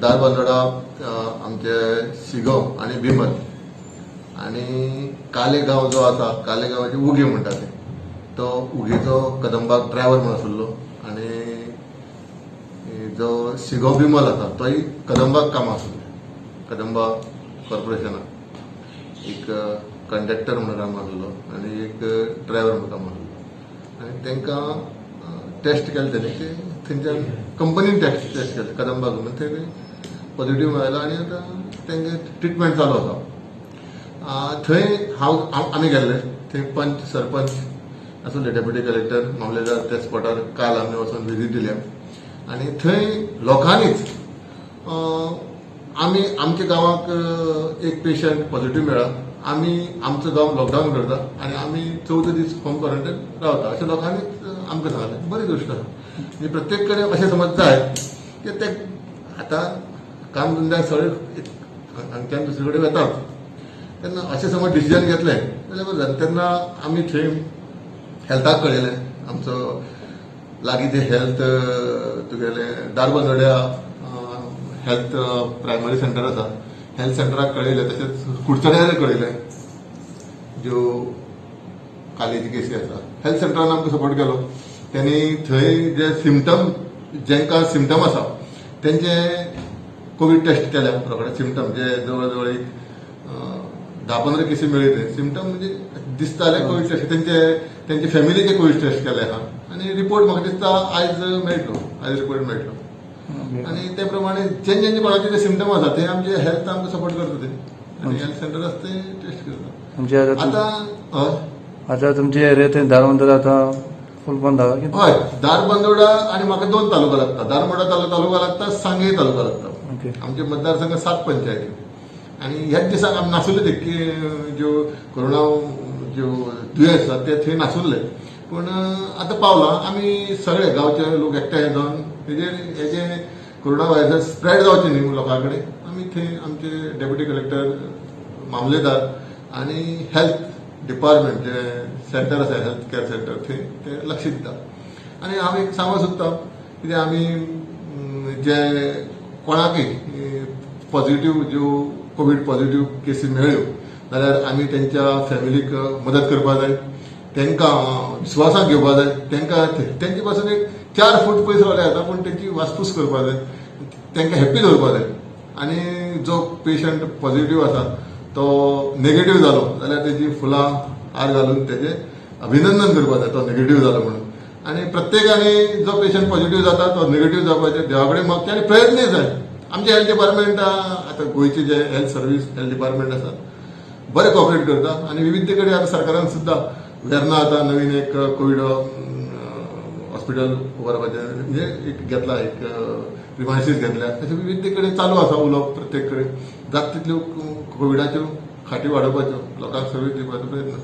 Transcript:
दारबांदोडा आमचे शिगांव आणि बिमल आणि कालेगांव जो आसा कालेगांवाचे उगे म्हणटा ते तो उगेचो कदंबाक ड्रायव्हर म्हणून आसलो आणि जो शिगांव बिमल आसा तोय कदंबाक काम आसले कदंबा कॉर्पोरेशनाक एक कंडक्टर म्हणून काम आसलो आणि एक ड्रायव्हर म्हणून काम आसलो आणि तांकां टेस्ट केले तेणी थंयच्यान कंपनीन टेस्ट केले कदंबाक म्हणून ते पॉझिटिव्ह मेळ्ळो आणि आतां तांगे ट्रिटमेंट चालू आसा थंय आमी गेल्ले थंय पंच सरपंच आसले डेप्युटी कलेक्टर मामलेदार त्या स्पॉटार काल आमी वचून विजीट दिल्या आणि थंय लोकांनीच आमी आमच्या गांवाक एक पेशंट पॉझिटिव्ह मेळ्ळा आमी आमचो गांव लॉकडावन करता आणि आमी 14 दीस होम क्वॉरंटायन रावता अशें लोकांनीच आमकां सांगलें बरी गोश्ट आसा म्हणजे प्रत्येक कडेन अशें समज जाय की ते आतां काम धंद्याक सगळे हांगच्यान दुसरे कडेन वेतात तेन्ना अशें समज डिसिजन घेतलें जाल्यार बरें जालें तेन्ना आमी थंय हेल्थाक कळयलें आमचो लागीं जे हेल्थ तुगेले दारबांदोड्या हेल्थ प्रायमरी सेंटर आसा हेल्थ सेंटराक कळयलें तशेंच कुडचड्यार कळयलें ज्यो कालेची केसी आसा हेल्थ सेंटरान आमकां सपोर्ट केलो त्यांनी थंय जे सिमटम जेंकां सिमटम आसा तेंचे कोविड टेस्ट केल्या रोखडे सिमटम जे जवळ जवळ एक 10-15 केसी मेळ्ळी थंय सिमटम म्हणजे दिसताले कोविड टेस्ट तेंचे फॅमिलीचे कोविड टेस्ट केले आहा आणि रिपोर्ट म्हाका दिसता आयज मेळटलो आयज रिपोर्ट मेळटलो आणि ते प्रमाणे जेंचे कोणाचे जे सिमटम आसा ते आमचे हेल्थ आमकां सपोर्ट करता ते आणि हेल्थ सेंटर आसा ते टेस्ट करता आता तुमचे एरिया थंय दारबांदोडा आतां फुल बंद आहा हय दारबांदोडा आणि म्हाका 2 तालुका लागता दारबांदोडा तालुका लागता सांगें तालुका लागता आमचे मतदारसंघ 7 पंचायती आणि ह्याच दिसाक आमी नासुल्ले की ज्यो कोरोना ज्यो दुयेंस आसा ते थंय नासुल्ले पूण आतां पावला आमी सगळे गांवचे लोक एकठांय जावन हेजे कोरोना व्हायरस स्प्रेड जावचे न्ही लोकां कडेन आमी थंय आमचे डेप्युटी कलेक्टर मामलेदार आणि हेल्थ डिपार्टमेंट जे सेंटर आसा हेल्थ केअर सेंटर थंय ते लक्ष दिता आणि हांव एक सांगूंक सोदतां कित्याक आमी जे कोणाकय पॉझिटिव्ह ज्यो कोविड पॉझिटिव्ह केसी मेळ्ळ्यो जाल्यार आमी तेंच्या फॅमिलीक मदत करपाक जाय तांकां विश्वासाक घेवपाक जाय तांकां तेंचे पासून एक 4 फूट पयस रावले जाता पूण तेंची वासपूस करपाक जाय तांकां हॅप्पी दवरपाक जाय आनी जो पेशंट पॉझिटिव्ह आसा तो नेगेटिव्ह जालो जाल्यार तेजी फुलां हार घालून तेजें अभिनंदन करपाक जाय तो नेगेटिव्ह जालो म्हणून आनी प्रत्येकानी जो पेशंट पॉझिटिव्ह जाता तो नेगेटिव्ह जावपाचें देवा कडेन मागचें आनी प्रयत्नय जाय आमचे हेल्थ डिपार्टमेंट आतां गोंयचे जे हेल्थ सर्वीस हेल्थ डिपार्टमेंट आसा बरें कॉपरेट करता आनी विविध कडेन आतां सरकारान सुद्दां वेर्ना आतां नवीन एक कोविड हॉस्पिटल उबारपाचें म्हणजे एक घेतला एक प्रिमायसीस घेतल्या तशें विविध कडेन चालू आसा उलोवप प्रत्येक कडेन जाता तितल्यो कोविडाच्यो खाटी वाडोवपाच्यो लोकांक सर्वीस दिवपाचो प्रयत्न